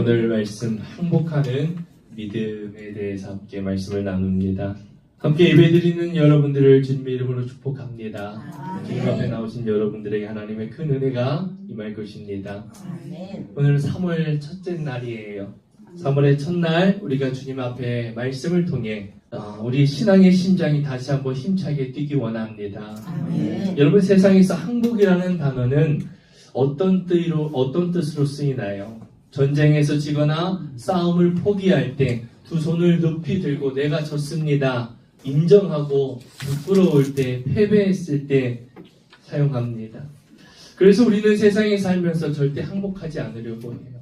오늘 말씀 항복하는 믿음에 대해서 함께 말씀을 나눕니다. 함께 예배드리는 여러분들을 주님의 이름으로 축복합니다. 주님 앞에 나오신 여러분들에게 하나님의 큰 은혜가 임할 것입니다. 오늘은 3월 첫째 날이에요. 3월의 첫날 우리가 주님 앞에 말씀을 통해 우리 신앙의 심장이 다시 한번 힘차게 뛰기 원합니다. 여러분, 세상에서 항복이라는 단어는 어떤 뜻으로 쓰이나요? 전쟁에서 지거나 싸움을 포기할 때 두 손을 높이 들고 내가 졌습니다 인정하고 부끄러울 때, 패배했을 때 사용합니다. 그래서 우리는 세상에 살면서 절대 항복하지 않으려고 해요.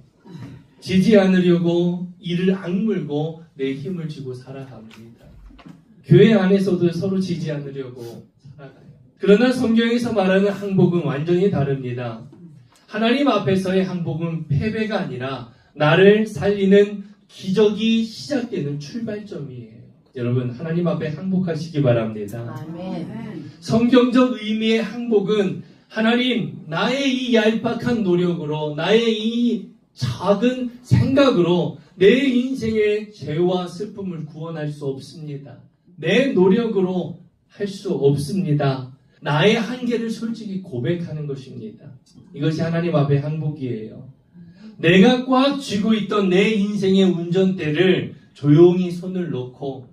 지지 않으려고 이를 악물고 내 힘을 쥐고 살아갑니다. 교회 안에서도 서로 지지 않으려고 살아가요. 그러나 성경에서 말하는 항복은 완전히 다릅니다. 하나님 앞에서의 항복은 패배가 아니라 나를 살리는 기적이 시작되는 출발점이에요. 여러분, 하나님 앞에 항복하시기 바랍니다. 아멘. 성경적 의미의 항복은 하나님, 나의 이 얄팍한 노력으로, 나의 이 작은 생각으로 내 인생의 죄와 슬픔을 구원할 수 없습니다. 내 노력으로 할 수 없습니다. 나의 한계를 솔직히 고백하는 것입니다. 이것이 하나님 앞에 항복이에요. 내가 꽉 쥐고 있던 내 인생의 운전대를 조용히 손을 놓고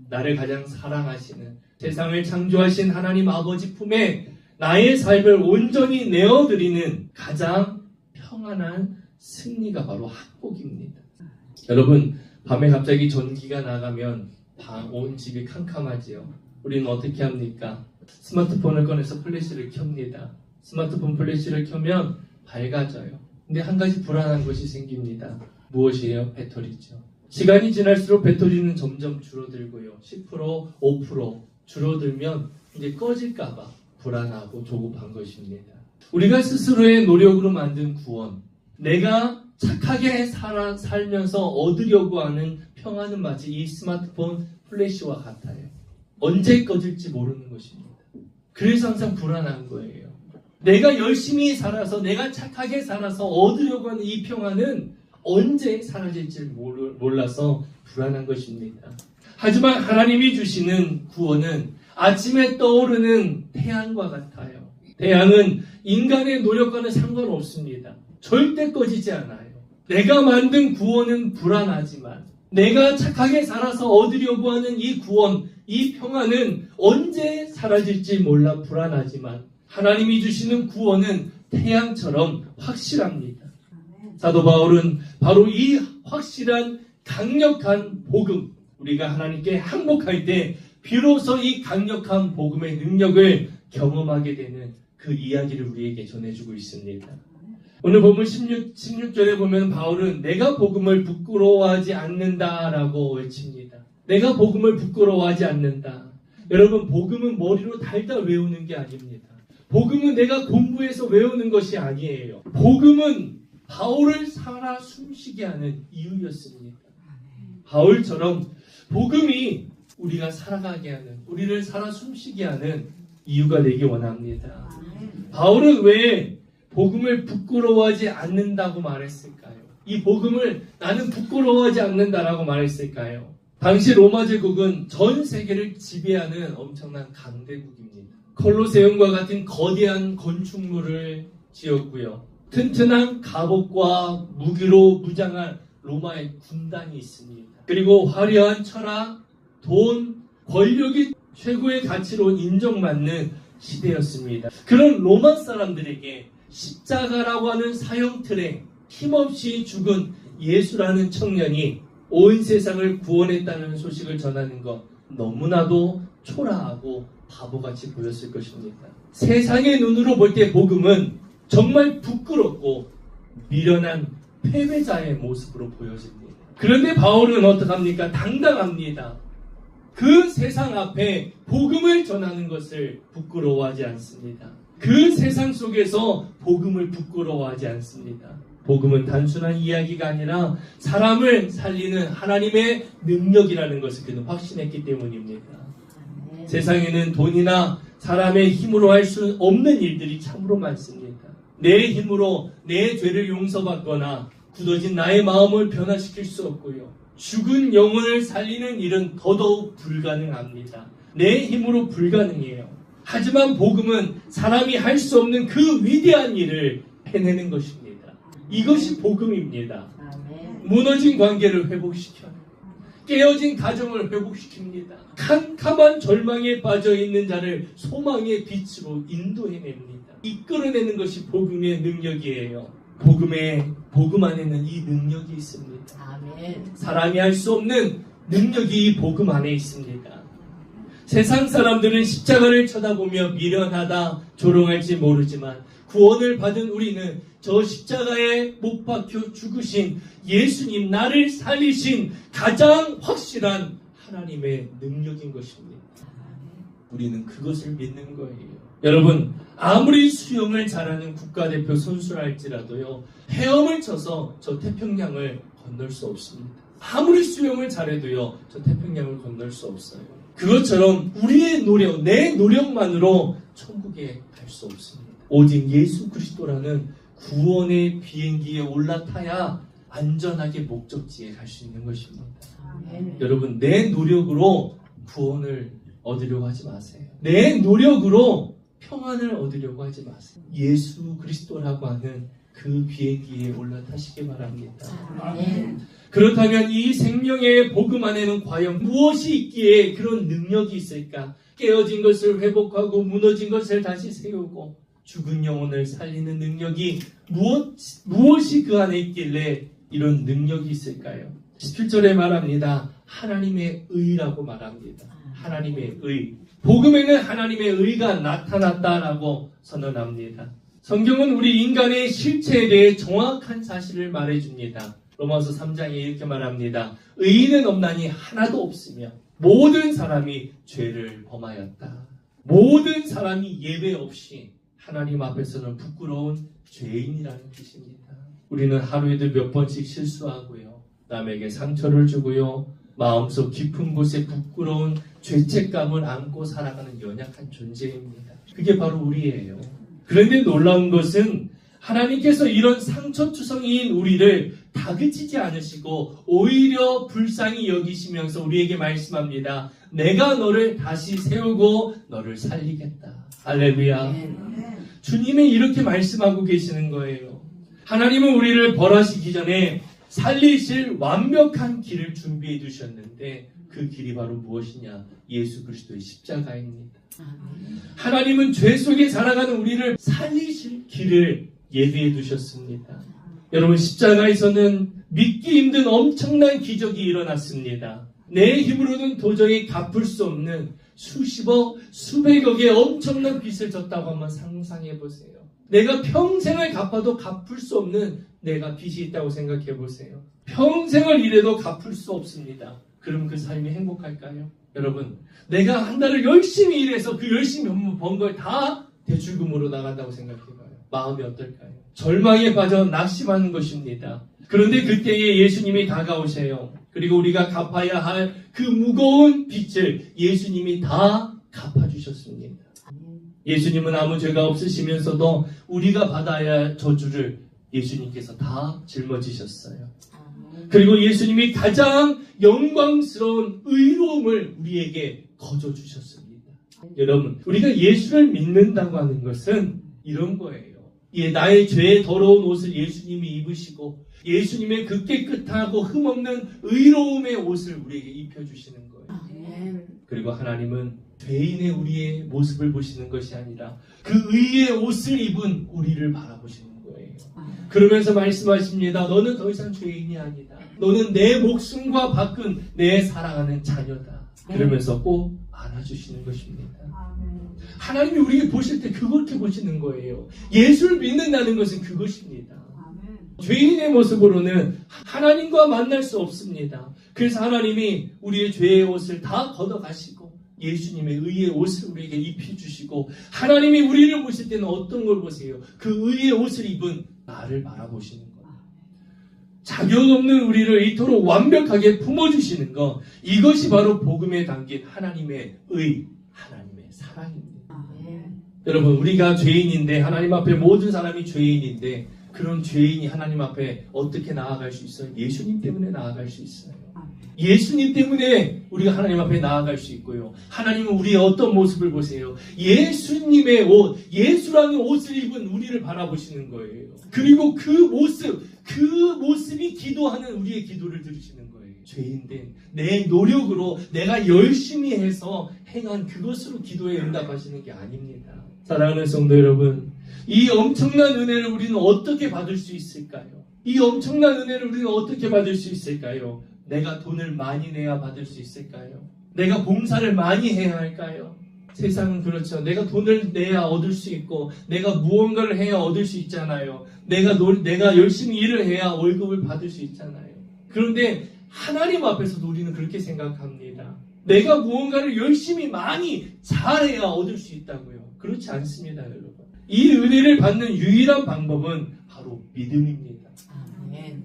나를 가장 사랑하시는 세상을 창조하신 하나님 아버지 품에 나의 삶을 온전히 내어드리는 가장 평안한 승리가 바로 항복입니다. 여러분, 밤에 갑자기 전기가 나가면 온 집이 캄캄하지요. 우리는 어떻게 합니까? 스마트폰을 꺼내서 플래시를 켭니다. 스마트폰 플래시를 켜면 밝아져요. 근데 한 가지 불안한 것이 생깁니다. 무엇이에요? 배터리죠. 시간이 지날수록 배터리는 점점 줄어들고요. 10%, 5% 줄어들면 이제 꺼질까봐 불안하고 조급한 것입니다. 우리가 스스로의 노력으로 만든 구원, 내가 착하게 살면서 얻으려고 하는 평안은 마치 이 스마트폰 플래시와 같아요. 언제 꺼질지 모르는 것입니다. 그래서 항상 불안한 거예요. 내가 열심히 살아서, 내가 착하게 살아서 얻으려고 하는 이 평안은 언제 사라질지 몰라서 불안한 것입니다. 하지만 하나님이 주시는 구원은 아침에 떠오르는 태양과 같아요. 태양은 인간의 노력과는 상관없습니다. 절대 꺼지지 않아요. 내가 만든 구원은 불안하지만 내가 착하게 살아서 얻으려고 하는 이 구원, 이 평안은 언제 사라질지 몰라 불안하지만 하나님이 주시는 구원은 태양처럼 확실합니다. 사도 바울은 바로 이 확실한 강력한 복음, 우리가 하나님께 항복할 때 비로소 이 강력한 복음의 능력을 경험하게 되는 그 이야기를 우리에게 전해주고 있습니다. 오늘 본문 16절에 보면 바울은 내가 복음을 부끄러워하지 않는다라고 외칩니다. 내가 복음을 부끄러워하지 않는다. 여러분, 복음은 머리로 달달 외우는 게 아닙니다. 복음은 내가 공부해서 외우는 것이 아니에요. 복음은 바울을 살아 숨쉬게 하는 이유였습니다. 바울처럼 복음이 우리가 살아가게 하는, 우리를 살아 숨쉬게 하는 이유가 되기 원합니다. 바울은 왜 복음을 부끄러워하지 않는다고 말했을까요? 이 복음을 나는 부끄러워하지 않는다라고 말했을까요? 당시 로마 제국은 전 세계를 지배하는 엄청난 강대국입니다. 콜로세움과 같은 거대한 건축물을 지었고요. 튼튼한 갑옷과 무기로 무장한 로마의 군단이 있습니다. 그리고 화려한 철학, 돈, 권력이 최고의 가치로 인정받는 시대였습니다. 그런 로마 사람들에게 십자가라고 하는 사형틀에 힘없이 죽은 예수라는 청년이 온 세상을 구원했다는 소식을 전하는 것 너무나도 초라하고 바보같이 보였을 것입니다. 세상의 눈으로 볼 때 복음은 정말 부끄럽고 미련한 패배자의 모습으로 보여집니다. 그런데 바울은 어떡합니까? 당당합니다. 그 세상 앞에 복음을 전하는 것을 부끄러워하지 않습니다. 그 세상 속에서 복음을 부끄러워하지 않습니다. 복음은 단순한 이야기가 아니라 사람을 살리는 하나님의 능력이라는 것을 그는 확신했기 때문입니다. 세상에는 돈이나 사람의 힘으로 할 수 없는 일들이 참으로 많습니다. 내 힘으로 내 죄를 용서받거나 굳어진 나의 마음을 변화시킬 수 없고요. 죽은 영혼을 살리는 일은 더더욱 불가능합니다. 내 힘으로 불가능해요. 하지만 복음은 사람이 할 수 없는 그 위대한 일을 해내는 것입니다. 이것이 복음입니다. 무너진 관계를 회복시켜요. 깨어진 가정을 회복시킵니다. 캄캄한 절망에 빠져있는 자를 소망의 빛으로 인도해냅니다. 이끌어내는 것이 복음의 능력이에요. 복음 안에는 이 능력이 있습니다. 아멘. 사람이 할 수 없는 능력이 이 복음 안에 있습니다. 세상 사람들은 십자가를 쳐다보며 미련하다 조롱할지 모르지만 구원을 받은 우리는 저 십자가에 못 박혀 죽으신 예수님, 나를 살리신 가장 확실한 하나님의 능력인 것입니다. 우리는 그것을 믿는 거예요. 여러분, 아무리 수영을 잘하는 국가대표 선수랄지라도요, 헤엄을 쳐서 저 태평양을 건널 수 없습니다. 아무리 수영을 잘해도요, 저 태평양을 건널 수 없어요. 그것처럼 우리의 노력, 내 노력만으로 천국에 갈 수 없습니다. 오직 예수 그리스도라는 구원의 비행기에 올라타야 안전하게 목적지에 갈 수 있는 것입니다. 여러분, 내 노력으로 구원을 얻으려고 하지 마세요. 내 노력으로 평안을 얻으려고 하지 마세요. 예수 그리스도라고 하는 그 비행기에 올라타시기 바랍니다. 그렇다면 이 생명의 복음 안에는 과연 무엇이 있기에 그런 능력이 있을까? 깨어진 것을 회복하고 무너진 것을 다시 세우고 죽은 영혼을 살리는 능력이 무엇이 그 안에 있길래 이런 능력이 있을까요? 17절에 말합니다. 하나님의 의라고 말합니다. 하나님의 의. 복음에는 하나님의 의가 나타났다라고 선언합니다. 성경은 우리 인간의 실체에 대해 정확한 사실을 말해줍니다. 로마서 3장에 이렇게 말합니다. 의인은 없나니 하나도 없으며 모든 사람이 죄를 범하였다. 모든 사람이 예외 없이 하나님 앞에서는 부끄러운 죄인이라는 뜻입니다. 우리는 하루에도 몇 번씩 실수하고요. 남에게 상처를 주고요. 마음속 깊은 곳에 부끄러운 죄책감을 안고 살아가는 연약한 존재입니다. 그게 바로 우리예요. 그런데 놀라운 것은 하나님께서 이런 상처투성이인 우리를 다그치지 않으시고 오히려 불쌍히 여기시면서 우리에게 말씀합니다. 내가 너를 다시 세우고 너를 살리겠다. 할렐루야. 주님이 이렇게 말씀하고 계시는 거예요. 하나님은 우리를 벌하시기 전에 살리실 완벽한 길을 준비해 두셨는데 그 길이 바로 무엇이냐? 예수 그리스도의 십자가입니다. 하나님은 죄 속에 살아가는 우리를 살리실 길을 예비해 두셨습니다. 여러분, 십자가에서는 믿기 힘든 엄청난 기적이 일어났습니다. 내 힘으로는 도저히 갚을 수 없는 수십억, 수백억의 엄청난 빚을 졌다고 한번 상상해 보세요. 내가 평생을 갚아도 갚을 수 없는 내가 빚이 있다고 생각해 보세요. 평생을 일해도 갚을 수 없습니다. 그럼 그 삶이 행복할까요? 여러분, 내가 한 달을 열심히 일해서 그 열심히 번 걸 다 대출금으로 나간다고 생각해봐요. 마음이 어떨까요? 절망에 빠져 낙심하는 것입니다. 그런데 그때에 예수님이 다가오세요. 그리고 우리가 갚아야 할 그 무거운 빚을 예수님이 다 갚아주셨습니다. 예수님은 아무 죄가 없으시면서도 우리가 받아야 할 저주를 예수님께서 다 짊어지셨어요. 그리고 예수님이 가장 영광스러운 의로움을 우리에게 거저주셨습니다. 여러분, 우리가 예수를 믿는다고 하는 것은 이런 거예요. 나의 죄의 더러운 옷을 예수님이 입으시고 예수님의 그 깨끗하고 흠없는 의로움의 옷을 우리에게 입혀주시는 거예요. 그리고 하나님은 죄인의 우리의 모습을 보시는 것이 아니라 그 의의 옷을 입은 우리를 바라보시는 거예요. 그러면서 말씀하십니다. 너는 더 이상 죄인이 아니다. 너는 내 목숨과 바꾼 내 사랑하는 자녀다. 그러면서 꼭 안아주시는 것입니다. 하나님이 우리에게 보실 때 그렇게 보시는 거예요. 예수를 믿는다는 것은 그것입니다. 죄인의 모습으로는 하나님과 만날 수 없습니다. 그래서 하나님이 우리의 죄의 옷을 다 걷어가시고 예수님의 의의 옷을 우리에게 입혀주시고 하나님이 우리를 보실 때는 어떤 걸 보세요? 그 의의 옷을 입은 나를 바라보시는 거예요. 자격 없는 우리를 이토록 완벽하게 품어주시는 것, 이것이 바로 복음에 담긴 하나님의 의, 하나님의 사랑입니다. 여러분, 우리가 죄인인데 하나님 앞에 모든 사람이 죄인인데 그런 죄인이 하나님 앞에 어떻게 나아갈 수 있어요? 예수님 때문에 나아갈 수 있어요. 예수님 때문에 우리가 하나님 앞에 나아갈 수 있고요. 하나님은 우리의 어떤 모습을 보세요. 예수님의 옷, 예수라는 옷을 입은 우리를 바라보시는 거예요. 그리고 그 모습이 기도하는 우리의 기도를 들으시는 거예요. 죄인된 내 노력으로 내가 열심히 해서 행한 그것으로 기도에 응답하시는 게 아닙니다. 사랑하는 성도 여러분, 이 엄청난 은혜를 우리는 어떻게 받을 수 있을까요? 이 엄청난 은혜를 우리는 어떻게 받을 수 있을까요? 내가 돈을 많이 내야 받을 수 있을까요? 내가 봉사를 많이 해야 할까요? 세상은 그렇죠. 내가 돈을 내야 얻을 수 있고 내가 무언가를 해야 얻을 수 있잖아요. 내가 열심히 일을 해야 월급을 받을 수 있잖아요. 그런데 하나님 앞에서도 우리는 그렇게 생각합니다. 내가 무언가를 열심히 많이 잘해야 얻을 수 있다고요. 그렇지 않습니다, 여러분. 이 은혜를 받는 유일한 방법은 바로 믿음입니다.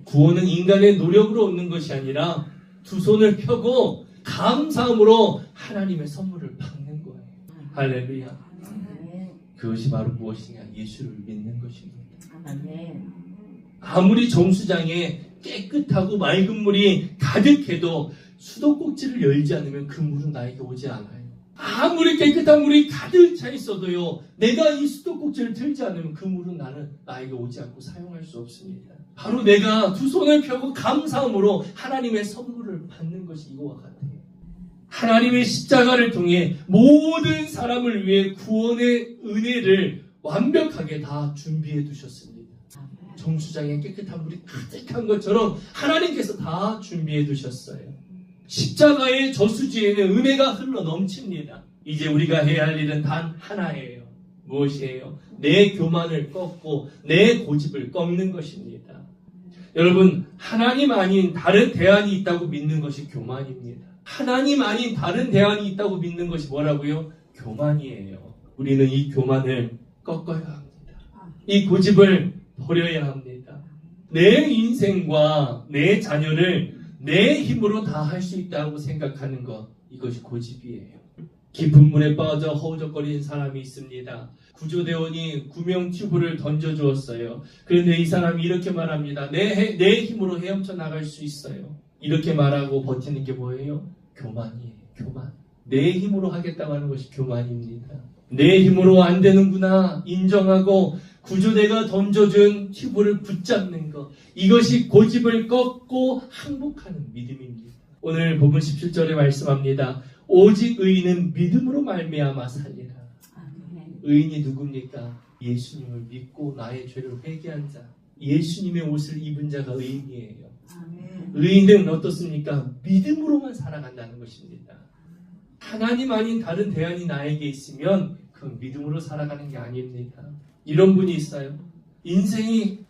구원은 인간의 노력으로 얻는 것이 아니라 두 손을 펴고 감사함으로 하나님의 선물을 받는 거예요. 할렐루야. 그것이 바로 무엇이냐? 예수를 믿는 것입니다. 아무리 정수장에 깨끗하고 맑은 물이 가득해도 수도꼭지를 열지 않으면 그 물은 나에게 오지 않아요. 아무리 깨끗한 물이 가득 차 있어도요, 내가 이 수도꼭지를 틀지 않으면 그 물은 나에게 오지 않고 사용할 수 없습니다. 바로 내가 두 손을 펴고 감사함으로 하나님의 선물을 받는 것이 이거와 같아요. 하나님의 십자가를 통해 모든 사람을 위해 구원의 은혜를 완벽하게 다 준비해 두셨습니다. 정수장에 깨끗한 물이 가득한 것처럼 하나님께서 다 준비해 두셨어요. 십자가의 저수지에는 은혜가 흘러 넘칩니다. 이제 우리가 해야 할 일은 단 하나예요. 무엇이에요? 내 교만을 꺾고 내 고집을 꺾는 것입니다. 여러분, 하나님 아닌 다른 대안이 있다고 믿는 것이 교만입니다. 하나님 아닌 다른 대안이 있다고 믿는 것이 뭐라고요? 교만이에요. 우리는 이 교만을 꺾어야 합니다. 이 고집을 버려야 합니다. 내 인생과 내 자녀를 내 힘으로 다 할 수 있다고 생각하는 것, 이것이 고집이에요. 깊은 물에 빠져 허우적거리는 사람이 있습니다. 구조대원이 구명 튜브를 던져주었어요. 그런데 이 사람이 이렇게 말합니다. 내 힘으로 헤엄쳐 나갈 수 있어요. 이렇게 말하고 버티는 게 뭐예요? 교만이에요. 교만. 내 힘으로 하겠다고 하는 것이 교만입니다. 내 힘으로 안 되는구나 인정하고 구조대가 던져준 튜브를 붙잡는 것, 이것이 고집을 꺾고 항복하는 믿음입니다. 오늘 본문 17절에 말씀합니다. 오직 의인은 믿음으로 말미암아 살리라. 의인이 누굽니까? 예수님을 믿고 나의 죄를 회개한 자, 예수님의 옷을 입은 자가 의인이에요. 의인은 어떻습니까? 믿음으로만 살아간다는 것입니다. 하나님 아닌 다른 대안이 나에게 있으면 그건 믿음으로 살아가는 게 아닙니다. 이런 분이 있어요. 인생이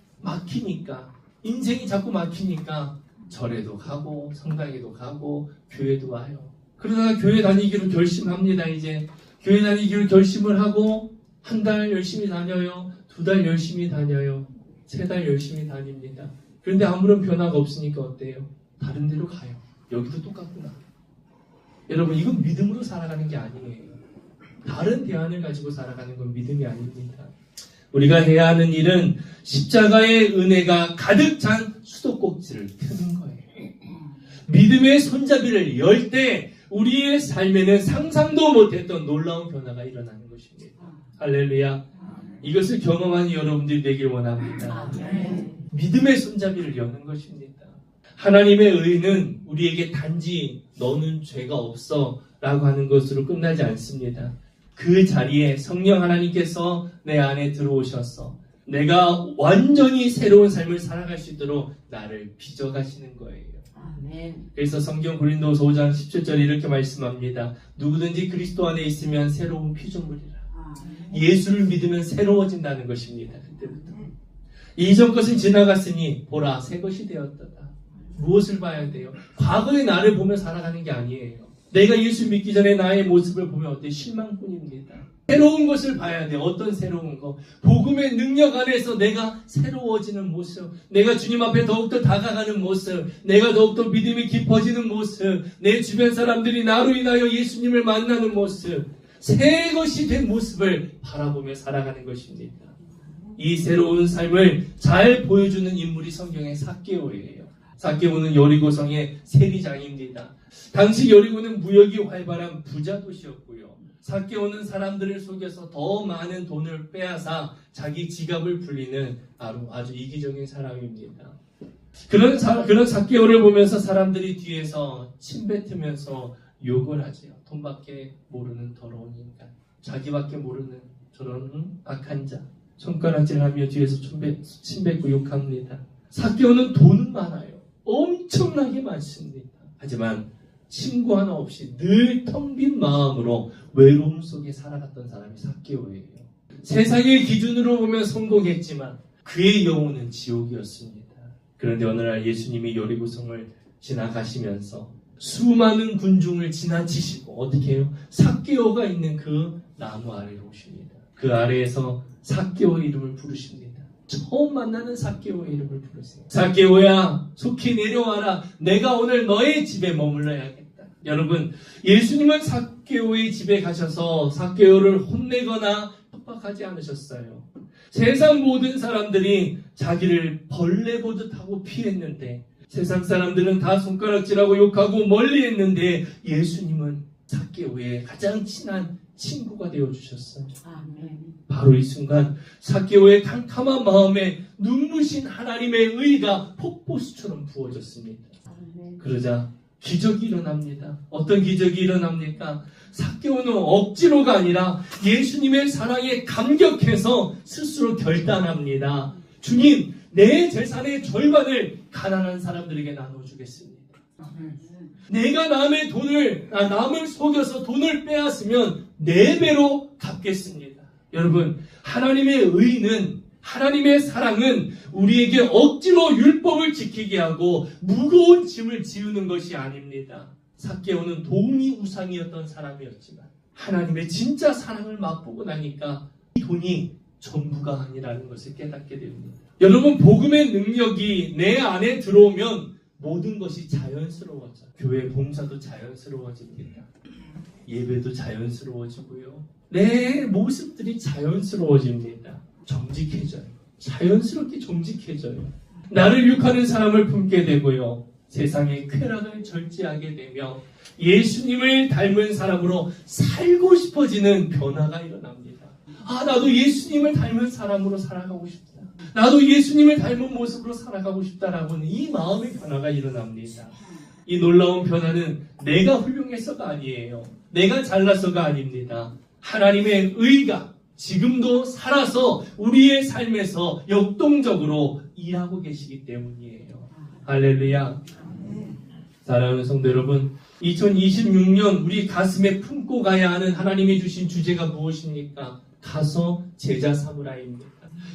자꾸 막히니까 절에도 가고 성당에도 가고 교회도 와요. 그러다가 교회 다니기로 결심합니다. 이제 교회 다니기로 결심을 하고 한 달 열심히 다녀요. 2달 열심히 다녀요. 3달 열심히 다닙니다. 그런데 아무런 변화가 없으니까 어때요? 다른 데로 가요. 여기도 똑같구나. 여러분, 이건 믿음으로 살아가는 게 아니에요. 다른 대안을 가지고 살아가는 건 믿음이 아닙니다. 우리가 해야 하는 일은 십자가의 은혜가 가득 찬 수도꼭지를 트는 거예요. 믿음의 손잡이를 열 때 우리의 삶에는 상상도 못했던 놀라운 변화가 일어나는 것입니다. 할렐루야. 이것을 경험한 여러분들이 되길 원합니다. 믿음의 손잡이를 여는 것입니다. 하나님의 의는 우리에게 단지 너는 죄가 없어 라고 하는 것으로 끝나지 않습니다. 그 자리에 성령 하나님께서 내 안에 들어오셔서 내가 완전히 새로운 삶을 살아갈 수 있도록 나를 빚어가시는 거예요. 그래서 성경 고린도후서 5장 17절에 이렇게 말씀합니다. 누구든지 그리스도 안에 있으면 새로운 피조물이라. 예수를 믿으면 새로워진다는 것입니다. 그때부터. 이전 것은 지나갔으니 보라 새 것이 되었도다. 무엇을 봐야 돼요? 과거의 나를 보며 살아가는 게 아니에요. 내가 예수 믿기 전에 나의 모습을 보면 어때? 실망뿐입니다. 새로운 것을 봐야 돼요. 어떤 새로운 것? 복음의 능력 안에서 내가 새로워지는 모습, 내가 주님 앞에 더욱더 다가가는 모습, 내가 더욱더 믿음이 깊어지는 모습, 내 주변 사람들이 나로 인하여 예수님을 만나는 모습, 새 것이 된 모습을 바라보며 살아가는 것입니다. 이 새로운 삶을 잘 보여주는 인물이 성경의 삭개오예요. 삭개오는 여리고성의 세리장입니다. 당시 여리고는 무역이 활발한 부자 도시였고요. 삭개오는 사람들을 속여서 더 많은 돈을 빼앗아 자기 지갑을 불리는 아주 이기적인 사람입니다. 그런 삭개오를 보면서 사람들이 뒤에서 침뱉으면서 욕을 하지요. 돈밖에 모르는 더러운 인간, 자기밖에 모르는 저런 악한 자, 손가락질하며 뒤에서 침뱉고 욕합니다. 삭개오는 돈은 많아요. 엄청나게 많습니다. 하지만 친구 하나 없이 늘 텅 빈 마음으로 외로움 속에 살아갔던 사람이 삭개오예요. 세상의 기준으로 보면 성공했지만 그의 영혼은 지옥이었습니다. 그런데 어느 날 예수님이 여리고성을 지나가시면서 수많은 군중을 지나치시고 어떻게 해요? 삭개오가 있는 그 나무 아래로 오십니다. 그 아래에서 삭개오의 이름을 부르십니다. 처음 만나는 삭개오의 이름을 부르세요. 삭개오야, 속히 내려와라. 내가 오늘 너의 집에 머물러야겠다. 여러분, 예수님은 삭개오의 집에 가셔서 삭개오를 혼내거나 협박하지 않으셨어요. 세상 모든 사람들이 자기를 벌레 보듯 하고 피했는데, 세상 사람들은 다 손가락질하고 욕하고 멀리했는데, 예수님은 삭개오의 가장 친한 친구가 되어주셨어요. 바로 이 순간 삭개오의 캄캄한 마음에 눈부신 하나님의 의가 폭포수처럼 부어졌습니다. 그러자 기적이 일어납니다. 어떤 기적이 일어납니까? 삭개오는 억지로가 아니라 예수님의 사랑에 감격해서 스스로 결단합니다. 주님, 내 재산의 절반을 가난한 사람들에게 나눠주겠습니다. 내가 남을 속여서 돈을 빼앗으면 4배로 갚겠습니다. 여러분, 하나님의 의는, 하나님의 사랑은 우리에게 억지로 율법을 지키게 하고 무거운 짐을 지우는 것이 아닙니다. 삭개오는 동이 우상이었던 사람이었지만 하나님의 진짜 사랑을 맛보고 나니까 이 돈이 전부가 아니라는 것을 깨닫게 됩니다. 여러분, 복음의 능력이 내 안에 들어오면 모든 것이 자연스러워져. 교회 봉사도 자연스러워집니다. 예배도 자연스러워지고요. 내 모습들이 자연스러워집니다. 정직해져요. 자연스럽게 정직해져요. 나를 욕하는 사람을 품게 되고요. 세상의 쾌락을 절제하게 되며 예수님을 닮은 사람으로 살고 싶어지는 변화가 일어납니다. 나도 예수님을 닮은 사람으로 살아가고 싶다. 나도 예수님을 닮은 모습으로 살아가고 싶다라고는 이 마음의 변화가 일어납니다. 이 놀라운 변화는 내가 훌륭해서가 아니에요. 내가 잘나서가 아닙니다. 하나님의 의가 지금도 살아서 우리의 삶에서 역동적으로 일하고 계시기 때문이에요. 할렐루야. 사랑하는 성도 여러분, 2026년 우리 가슴에 품고 가야 하는 하나님이 주신 주제가 무엇입니까? 가서 제자 삼으라입니다.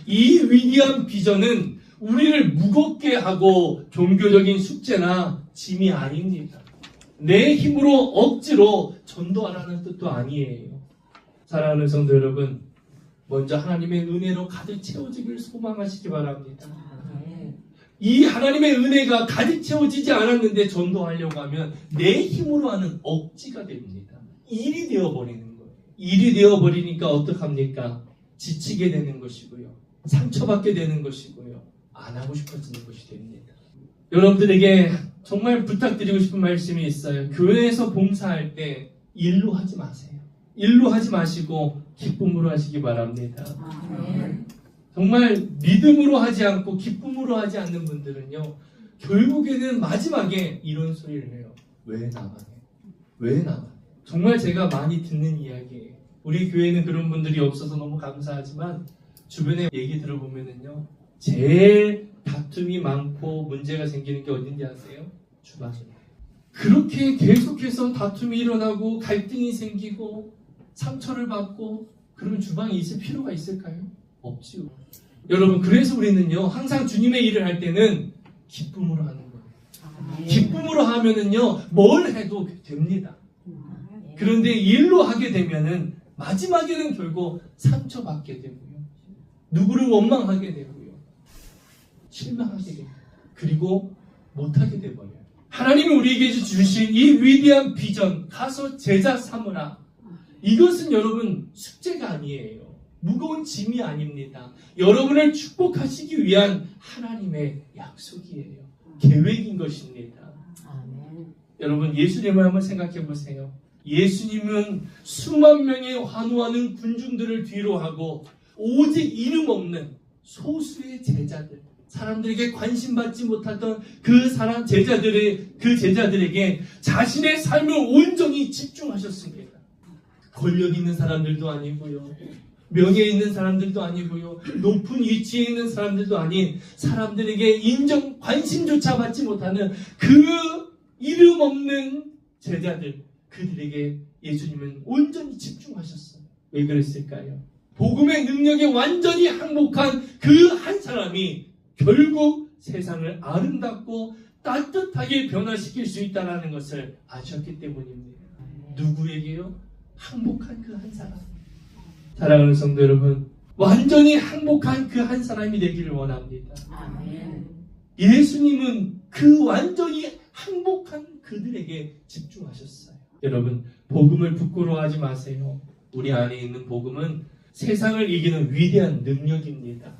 이 위대한 비전은 우리를 무겁게 하고 종교적인 숙제나 짐이 아닙니다. 내 힘으로 억지로 전도하라는 뜻도 아니에요. 사랑하는 성도 여러분, 먼저 하나님의 은혜로 가득 채워지길 소망하시기 바랍니다. 이 하나님의 은혜가 가득 채워지지 않았는데 전도하려고 하면 내 힘으로 하는 억지가 됩니다. 일이 되어버리는 거예요. 일이 되어버리니까 어떡합니까? 지치게 되는 것이고요. 상처받게 되는 것이고요. 안 하고 싶어지는 것이 됩니다. 여러분들에게 정말 부탁드리고 싶은 말씀이 있어요. 교회에서 봉사할 때 일로 하지 마세요. 일로 하지 마시고 기쁨으로 하시기 바랍니다. 정말 믿음으로 하지 않고 기쁨으로 하지 않는 분들은요, 결국에는 마지막에 이런 소리를 해요. 왜 나만 해? 왜 나만 해? 정말 제가 많이 듣는 이야기예요. 우리 교회는 그런 분들이 없어서 너무 감사하지만 주변에 얘기 들어보면은요, 제일 다툼이 많고 문제가 생기는 게 어딘지 아세요? 주방입니다. 그렇게 계속해서 다툼이 일어나고 갈등이 생기고 상처를 받고 그러면 주방에 있을 필요가 있을까요? 없지요. 여러분, 그래서 우리는요, 항상 주님의 일을 할 때는 기쁨으로 하는 거예요. 기쁨으로 하면은요, 뭘 해도 됩니다. 그런데 일로 하게 되면은 마지막에는 결국 상처받게 되고요. 누구를 원망하게 되고요. 실망하게 되고, 그리고 못하게 되버려요. 하나님이 우리에게 주신 이 위대한 비전, 가서 제자 삼으라. 이것은 여러분 숙제가 아니에요. 무거운 짐이 아닙니다. 여러분을 축복하시기 위한 하나님의 약속이에요. 계획인 것입니다. 여러분, 예수님을 한번 생각해 보세요. 예수님은 수만 명의 환호하는 군중들을 뒤로 하고 오직 이름 없는 소수의 제자들, 사람들에게 관심받지 못하던 그 제자들에게 자신의 삶을 온전히 집중하셨습니다. 권력 있는 사람들도 아니고요, 명예 있는 사람들도 아니고요, 높은 위치에 있는 사람들도 아닌 사람들에게 인정, 관심조차 받지 못하는 그 이름 없는 제자들, 그들에게 예수님은 온전히 집중하셨어요. 왜 그랬을까요? 복음의 능력에 완전히 항복한 그 한 사람이 결국 세상을 아름답고 따뜻하게 변화시킬 수 있다는 것을 아셨기 때문입니다. 누구에게요? 항복한 그 한 사람. 사랑하는 성도 여러분, 완전히 항복한 그 한 사람이 되기를 원합니다. 예수님은 그 완전히 항복한 그들에게 집중하셨어요. 여러분, 복음을 부끄러워하지 마세요. 우리 안에 있는 복음은 세상을 이기는 위대한 능력입니다.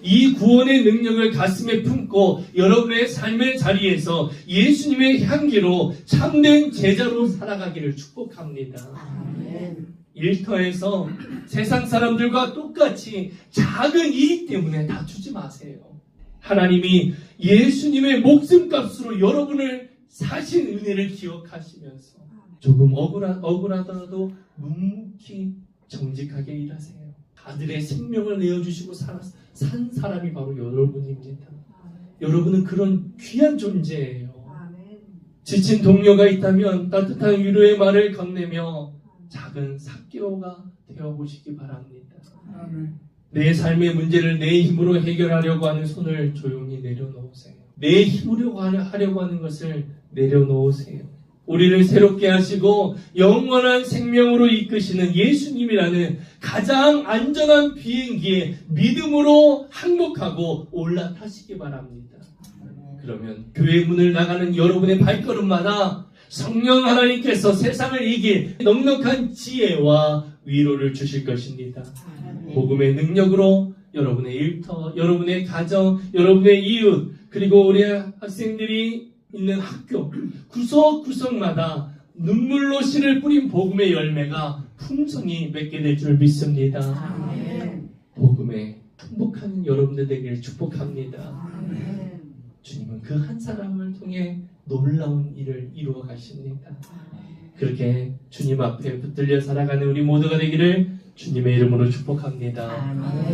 이 구원의 능력을 가슴에 품고 여러분의 삶의 자리에서 예수님의 향기로 참된 제자로 살아가기를 축복합니다. 일터에서 세상 사람들과 똑같이 작은 이익 때문에 다투지 마세요. 하나님이 예수님의 목숨값으로 여러분을 사신 은혜를 기억하시면서 조금 억울하더라도 묵묵히 정직하게 일하세요. 아들의 생명을 내어주시고 산 사람이 바로 여러분입니다. 여러분은 그런 귀한 존재예요. 지친 동료가 있다면 따뜻한 위로의 말을 건네며 작은 삭개오가 되어보시기 바랍니다. 내 삶의 문제를 내 힘으로 해결하려고 하는 손을 조용히 내려놓으세요. 내 힘으로 하려고 하는 것을 내려놓으세요. 우리를 새롭게 하시고 영원한 생명으로 이끄시는 예수님이라는 가장 안전한 비행기에 믿음으로 항복하고 올라타시기 바랍니다. 그러면 교회 문을 나가는 여러분의 발걸음마다 성령 하나님께서 세상을 이길 넉넉한 지혜와 위로를 주실 것입니다. 복음의 능력으로 여러분의 일터, 여러분의 가정, 여러분의 이웃, 그리고 우리 학생들이 있는 학교 구석구석마다 눈물로 씨를 뿌린 복음의 열매가 풍성히 맺게 될 줄 믿습니다. 복음에 행복한 여러분들 되기를 축복합니다. 주님은 그 한 사람을 통해 놀라운 일을 이루어 가십니다. 그렇게 주님 앞에 붙들려 살아가는 우리 모두가 되기를 주님의 이름으로 축복합니다.